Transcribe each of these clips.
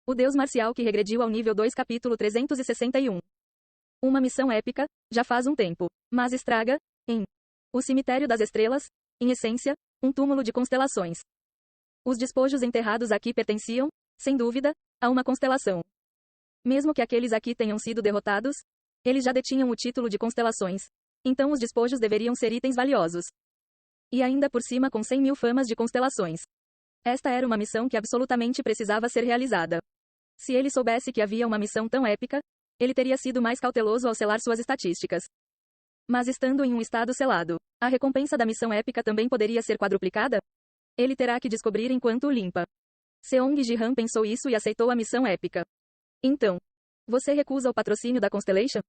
O deus marcial que regrediu ao nível 2 capítulo 361. Uma missão épica, já faz um tempo. Mas estraga, em O Cemitério das Estrelas, em essência, um túmulo de constelações. Os despojos enterrados aqui pertenciam, sem dúvida, a uma constelação. Mesmo que aqueles aqui tenham sido derrotados, eles já detinham o título de constelações. Então os despojos deveriam ser itens valiosos. E ainda por cima com 100.000 famas de constelações. Esta era uma missão que absolutamente precisava ser realizada. Se ele soubesse que havia uma missão tão épica, ele teria sido mais cauteloso ao selar suas estatísticas. Mas estando em um estado selado, a recompensa da missão épica também poderia ser quadruplicada? Ele terá que descobrir enquanto o limpa. Seong Ji-han pensou isso e aceitou a missão épica. Então, você recusa o patrocínio da Constellation?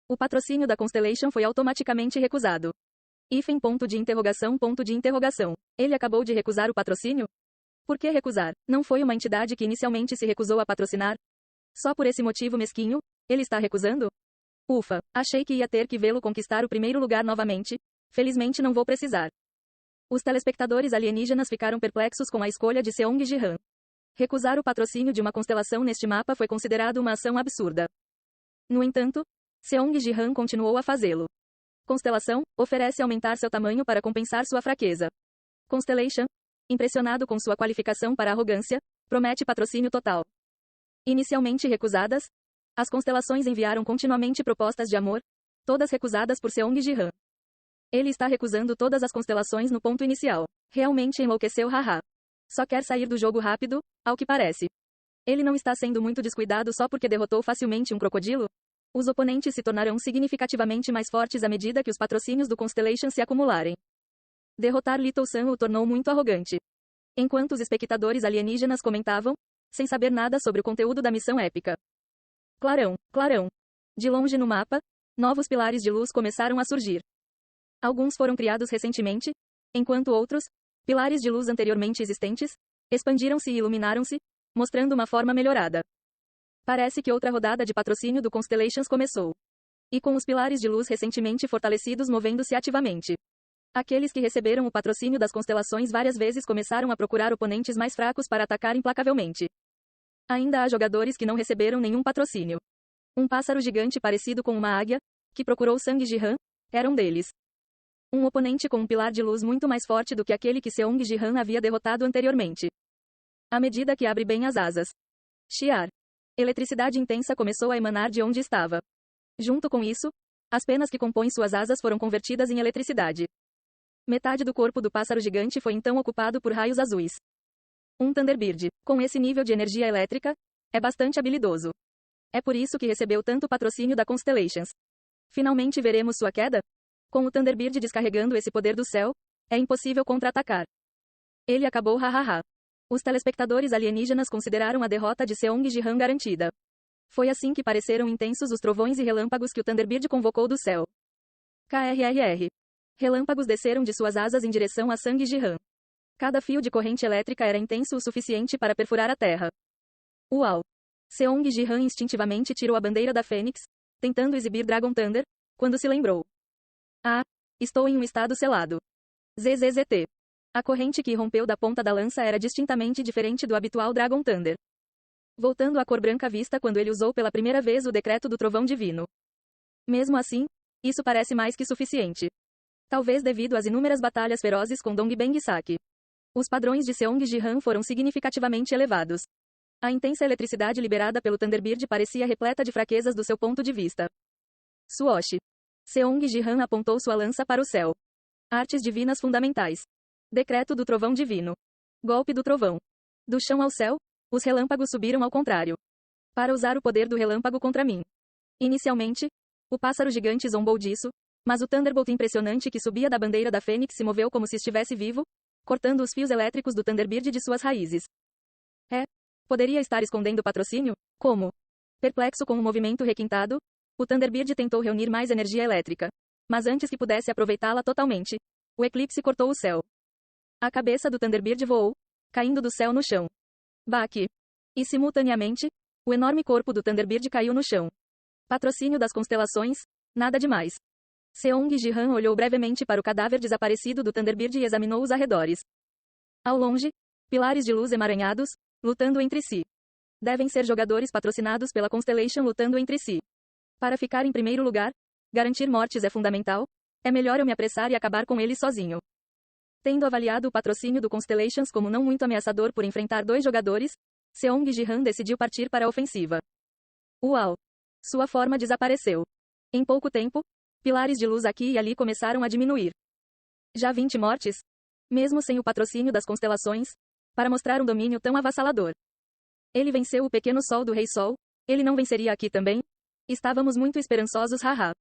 O patrocínio da Constellation foi automaticamente recusado. Ponto de interrogação. Ele acabou de recusar o patrocínio? Por que recusar? Não foi uma entidade que inicialmente se recusou a patrocinar? Só por esse motivo mesquinho, ele está recusando? Ufa, achei que ia ter que vê-lo conquistar o primeiro lugar novamente. Felizmente não vou precisar. Os telespectadores alienígenas ficaram perplexos com a escolha de Seong Ji-han. Recusar o patrocínio de uma constelação neste mapa foi considerado uma ação absurda. No entanto, Seong Ji-han continuou a fazê-lo. Constelação oferece aumentar seu tamanho para compensar sua fraqueza. Constellation, impressionado com sua qualificação para arrogância, promete patrocínio total. Inicialmente recusadas, as constelações enviaram continuamente propostas de amor, todas recusadas por Seong Ji-han. Ele está recusando todas as constelações no ponto inicial. Realmente enlouqueceu, haha. Só quer sair do jogo rápido, ao que parece. Ele não está sendo muito descuidado só porque derrotou facilmente um crocodilo? Os oponentes se tornarão significativamente mais fortes à medida que os patrocínios do Constellation se acumularem. Derrotar Little Sun o tornou muito arrogante. Enquanto os espectadores alienígenas comentavam, sem saber nada sobre o conteúdo da missão épica. Clarão, clarão. De longe no mapa, novos pilares de luz começaram a surgir. Alguns foram criados recentemente, enquanto outros, pilares de luz anteriormente existentes, expandiram-se e iluminaram-se, mostrando uma forma melhorada. Parece que outra rodada de patrocínio do Constellations começou. E com os pilares de luz recentemente fortalecidos movendo-se ativamente. Aqueles que receberam o patrocínio das constelações várias vezes começaram a procurar oponentes mais fracos para atacar implacavelmente. Ainda há jogadores que não receberam nenhum patrocínio. Um pássaro gigante parecido com uma águia, que procurou Seong Ji-han, era um deles. Um oponente com um pilar de luz muito mais forte do que aquele que Seong Ji-han havia derrotado anteriormente. À medida que abre bem as asas. Chiar. Eletricidade intensa começou a emanar de onde estava. Junto com isso, as penas que compõem suas asas foram convertidas em eletricidade. Metade do corpo do pássaro gigante foi então ocupado por raios azuis. Um Thunderbird, com esse nível de energia elétrica, é bastante habilidoso. É por isso que recebeu tanto patrocínio da Constellations. Finalmente veremos sua queda? Com o Thunderbird descarregando esse poder do céu, é impossível contra-atacar. Ele acabou, hahaha. Os telespectadores alienígenas consideraram a derrota de Seong Ji-han garantida. Foi assim que pareceram intensos os trovões e relâmpagos que o Thunderbird convocou do céu. KRRR. Relâmpagos desceram de suas asas em direção a Seong Ji-han. Cada fio de corrente elétrica era intenso o suficiente para perfurar a terra. Uau! Seong Ji-han instintivamente tirou a bandeira da Fênix, tentando exibir Dragon Thunder, quando se lembrou. Ah, estou em um estado selado. ZZZT. A corrente que irrompeu da ponta da lança era distintamente diferente do habitual Dragon Thunder. Voltando à cor branca vista quando ele usou pela primeira vez o decreto do trovão divino. Mesmo assim, isso parece mais que suficiente. Talvez devido às inúmeras batalhas ferozes com Dongbang e Saki. Os padrões de Seong Ji-han foram significativamente elevados. A intensa eletricidade liberada pelo Thunderbird parecia repleta de fraquezas do seu ponto de vista. Swoosh. Seong Ji-han apontou sua lança para o céu. Artes divinas fundamentais. Decreto do trovão divino. Golpe do trovão. Do chão ao céu, os relâmpagos subiram ao contrário. Para usar o poder do relâmpago contra mim. Inicialmente, o pássaro gigante zombou disso, mas o Thunderbolt impressionante que subia da bandeira da Fênix se moveu como se estivesse vivo, cortando os fios elétricos do Thunderbird de suas raízes. Poderia estar escondendo patrocínio? Como? Perplexo com o movimento requintado, o Thunderbird tentou reunir mais energia elétrica. Mas antes que pudesse aproveitá-la totalmente, o eclipse cortou o céu. A cabeça do Thunderbird voou, caindo do céu no chão. Baque. E simultaneamente, o enorme corpo do Thunderbird caiu no chão. Patrocínio das constelações? Nada demais. Seong Ji-han olhou brevemente para o cadáver desaparecido do Thunderbird e examinou os arredores. Ao longe, pilares de luz emaranhados, lutando entre si. Devem ser jogadores patrocinados pela Constellation lutando entre si. Para ficar em primeiro lugar, garantir mortes é fundamental. É melhor eu me apressar e acabar com eles sozinho. Tendo avaliado o patrocínio do Constellations como não muito ameaçador por enfrentar 2 jogadores, Seong Ji-han decidiu partir para a ofensiva. Uau! Sua forma desapareceu. Em pouco tempo, pilares de luz aqui e ali começaram a diminuir. Já 20 mortes? Mesmo sem o patrocínio das constelações, para mostrar um domínio tão avassalador. Ele venceu o pequeno sol do Rei Sol, ele não venceria aqui também? Estávamos muito esperançosos, haha.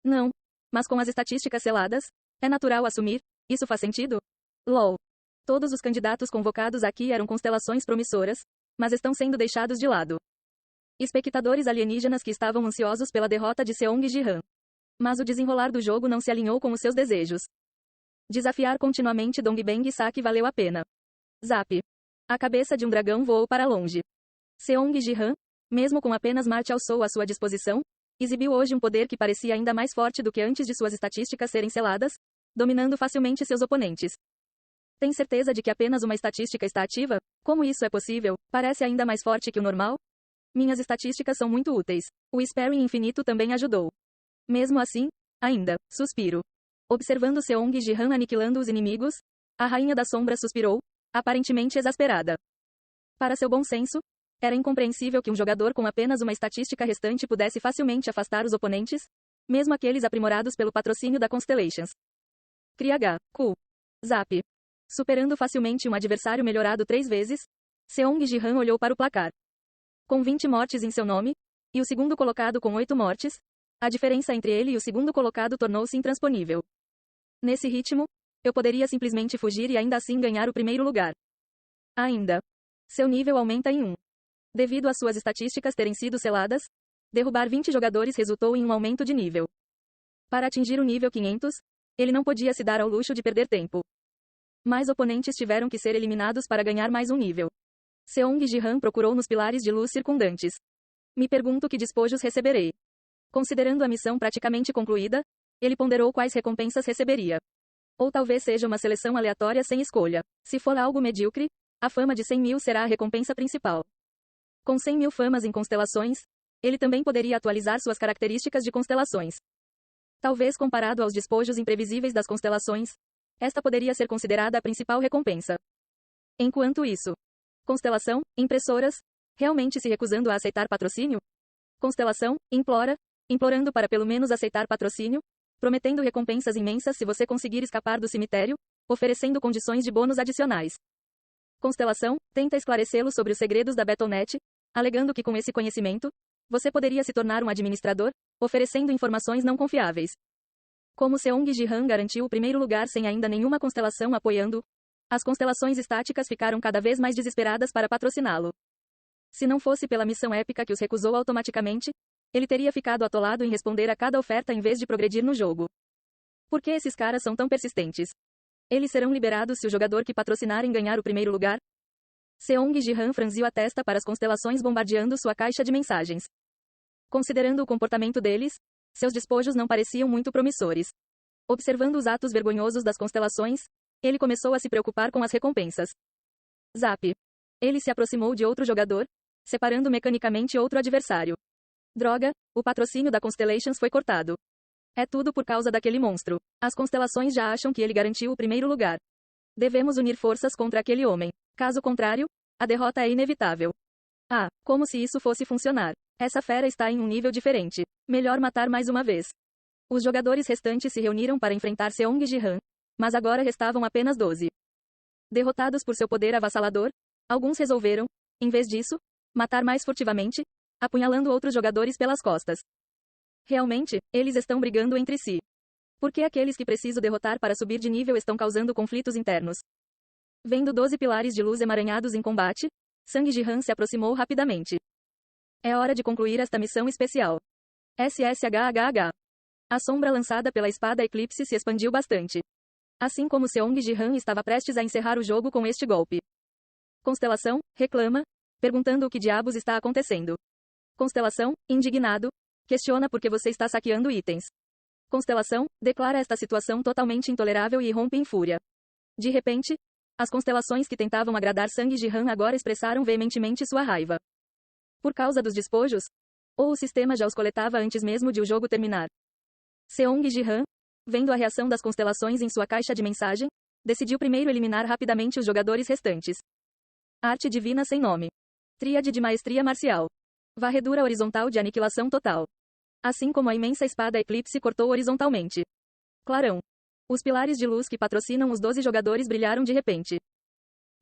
Não. Mas com as estatísticas seladas, é natural assumir, isso faz sentido? LOL. Todos os candidatos convocados aqui eram constelações promissoras, mas estão sendo deixados de lado. Espectadores alienígenas que estavam ansiosos pela derrota de Seong Ji-han. Mas o desenrolar do jogo não se alinhou com os seus desejos. Desafiar continuamente Dongbang Saki valeu a pena. Zap. A cabeça de um dragão voou para longe. Seong Ji-han, mesmo com apenas Martial Soul à sua disposição, exibiu hoje um poder que parecia ainda mais forte do que antes de suas estatísticas serem seladas, dominando facilmente seus oponentes. Tem certeza de que apenas uma estatística está ativa? Como isso é possível? Parece ainda mais forte que o normal? Minhas estatísticas são muito úteis. O Sparring Infinito também ajudou. Mesmo assim, ainda, suspiro. Observando Seong Ji-han aniquilando os inimigos, a Rainha da Sombra suspirou, aparentemente exasperada. Para seu bom senso, era incompreensível que um jogador com apenas uma estatística restante pudesse facilmente afastar os oponentes, mesmo aqueles aprimorados pelo patrocínio da Constellations. Cria H. Q. Zap. Superando facilmente um adversário melhorado 3 vezes, Seong Ji-han olhou para o placar. Com 20 mortes em seu nome, e o segundo colocado com 8 mortes, a diferença entre ele e o segundo colocado tornou-se intransponível. Nesse ritmo, eu poderia simplesmente fugir e ainda assim ganhar o primeiro lugar. Ainda. Seu nível aumenta em 1. Devido às suas estatísticas terem sido seladas, derrubar 20 jogadores resultou em um aumento de nível. Para atingir o nível 500, ele não podia se dar ao luxo de perder tempo. Mais oponentes tiveram que ser eliminados para ganhar mais um nível. Seong Ji-han procurou nos pilares de luz circundantes. Me pergunto que despojos receberei. Considerando a missão praticamente concluída, ele ponderou quais recompensas receberia. Ou talvez seja uma seleção aleatória sem escolha. Se for algo medíocre, a fama de 100 mil será a recompensa principal. Com 100 mil famas em constelações, ele também poderia atualizar suas características de constelações. Talvez comparado aos despojos imprevisíveis das constelações, esta poderia ser considerada a principal recompensa. Enquanto isso, constelação, impressoras, realmente se recusando a aceitar patrocínio? Constelação, implorando para pelo menos aceitar patrocínio, prometendo recompensas imensas se você conseguir escapar do cemitério, oferecendo condições de bônus adicionais. Constelação, tenta esclarecê-lo sobre os segredos da Battle.net, alegando que com esse conhecimento, você poderia se tornar um administrador, oferecendo informações não confiáveis. Como Seong Ji-han garantiu o primeiro lugar sem ainda nenhuma constelação apoiando, as constelações estáticas ficaram cada vez mais desesperadas para patrociná-lo. Se não fosse pela missão épica que os recusou automaticamente, ele teria ficado atolado em responder a cada oferta em vez de progredir no jogo. Por que esses caras são tão persistentes? Eles serão liberados se o jogador que patrocinarem ganhar o primeiro lugar? Seong Ji-han franziu a testa para as constelações bombardeando sua caixa de mensagens. Considerando o comportamento deles, seus despojos não pareciam muito promissores. Observando os atos vergonhosos das constelações, ele começou a se preocupar com as recompensas. Zap. Ele se aproximou de outro jogador, separando mecanicamente outro adversário. Droga, o patrocínio da Constellations foi cortado. É tudo por causa daquele monstro. As constelações já acham que ele garantiu o primeiro lugar. Devemos unir forças contra aquele homem. Caso contrário, a derrota é inevitável. Ah, como se isso fosse funcionar. Essa fera está em um nível diferente. Melhor matar mais uma vez. Os jogadores restantes se reuniram para enfrentar Seong Ji-han, mas agora restavam apenas 12. Derrotados por seu poder avassalador, alguns resolveram, em vez disso, matar mais furtivamente, apunhalando outros jogadores pelas costas. Realmente, eles estão brigando entre si. Por que aqueles que preciso derrotar para subir de nível estão causando conflitos internos? Vendo 12 pilares de luz emaranhados em combate, Seong Ji-han se aproximou rapidamente. É hora de concluir esta missão especial. SSHHH. A sombra lançada pela espada Eclipse se expandiu bastante. Assim como Seong Ji-han estava prestes a encerrar o jogo com este golpe. Constelação, reclama, perguntando o que diabos está acontecendo. Constelação, indignado, questiona por que você está saqueando itens. Constelação, declara esta situação totalmente intolerável e irrompe em fúria. De repente, as constelações que tentavam agradar Seong Ji-han agora expressaram veementemente sua raiva. Por causa dos despojos? Ou o sistema já os coletava antes mesmo de o jogo terminar? Seong Ji-han, vendo a reação das constelações em sua caixa de mensagem, decidiu primeiro eliminar rapidamente os jogadores restantes. Arte divina sem nome. Tríade de maestria marcial. Varredura horizontal de aniquilação total. Assim como a imensa espada Eclipse cortou horizontalmente. Clarão. Os pilares de luz que patrocinam os 12 jogadores brilharam de repente.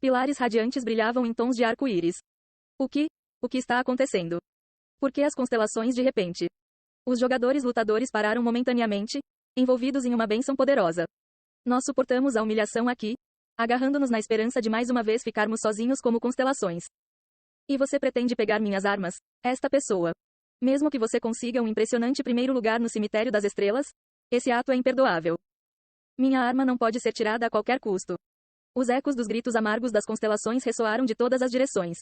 Pilares radiantes brilhavam em tons de arco-íris. O que está acontecendo? Por que as constelações de repente? Os jogadores lutadores pararam momentaneamente, envolvidos em uma bênção poderosa. Nós suportamos a humilhação aqui, agarrando-nos na esperança de mais uma vez ficarmos sozinhos como constelações. E você pretende pegar minhas armas, esta pessoa? Mesmo que você consiga um impressionante primeiro lugar no cemitério das estrelas, esse ato é imperdoável. Minha arma não pode ser tirada a qualquer custo. Os ecos dos gritos amargos das constelações ressoaram de todas as direções.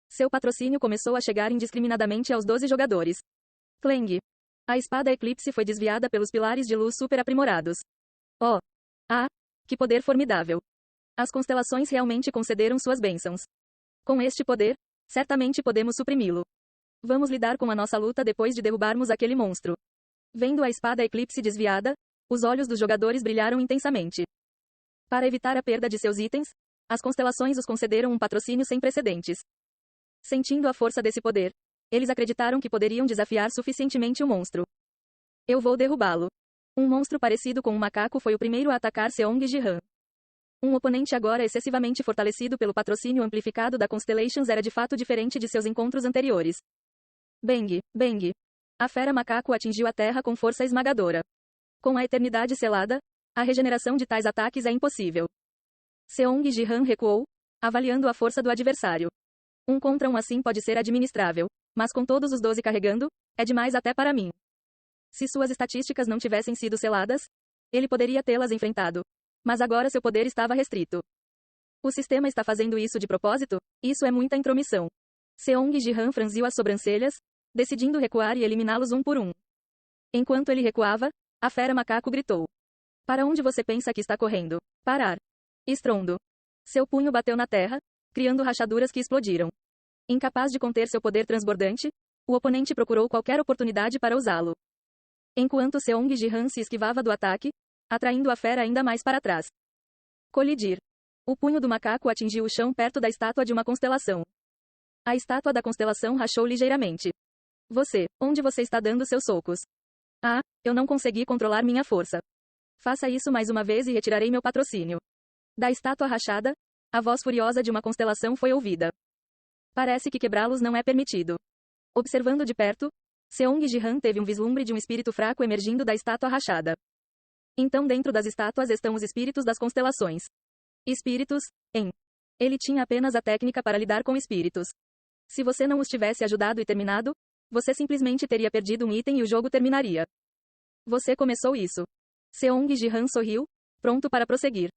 Seu patrocínio começou a chegar indiscriminadamente aos 12 jogadores. Clang. A espada Eclipse foi desviada pelos pilares de luz super aprimorados. Oh! Ah! Que poder formidável! As constelações realmente concederam suas bênçãos. Com este poder, certamente podemos suprimi-lo. Vamos lidar com a nossa luta depois de derrubarmos aquele monstro. Vendo a espada Eclipse desviada, os olhos dos jogadores brilharam intensamente. Para evitar a perda de seus itens, as constelações os concederam um patrocínio sem precedentes. Sentindo a força desse poder, eles acreditaram que poderiam desafiar suficientemente o monstro. Eu vou derrubá-lo. Um monstro parecido com um macaco foi o primeiro a atacar Seong Ji-han. Um oponente agora excessivamente fortalecido pelo patrocínio amplificado da Constellations era de fato diferente de seus encontros anteriores. Bang, bang. A fera macaco atingiu a terra com força esmagadora. Com a eternidade selada, a regeneração de tais ataques é impossível. Seong Ji-han recuou, avaliando a força do adversário. Um contra um assim pode ser administrável, mas com todos os 12 carregando, é demais até para mim. Se suas estatísticas não tivessem sido seladas, ele poderia tê-las enfrentado. Mas agora seu poder estava restrito. O sistema está fazendo isso de propósito? Isso é muita intromissão. Seong Ji-han franziu as sobrancelhas, decidindo recuar e eliminá-los um por um. Enquanto ele recuava, a fera macaco gritou. Para onde você pensa que está correndo? Parar. Estrondo. Seu punho bateu na terra, criando rachaduras que explodiram. Incapaz de conter seu poder transbordante, o oponente procurou qualquer oportunidade para usá-lo. Enquanto Seong Ji-han se esquivava do ataque, atraindo a fera ainda mais para trás. Colidir. O punho do macaco atingiu o chão perto da estátua de uma constelação. A estátua da constelação rachou ligeiramente. Onde você está dando seus socos? Ah, eu não consegui controlar minha força. Faça isso mais uma vez e retirarei meu patrocínio. Da estátua rachada, a voz furiosa de uma constelação foi ouvida. Parece que quebrá-los não é permitido. Observando de perto, Seong Ji-han teve um vislumbre de um espírito fraco emergindo da estátua rachada. Então dentro das estátuas estão os espíritos das constelações. Espíritos, Ele tinha apenas a técnica para lidar com espíritos. Se você não os tivesse ajudado e terminado, você simplesmente teria perdido um item e o jogo terminaria. Você começou isso. Seong Ji-han sorriu, pronto para prosseguir.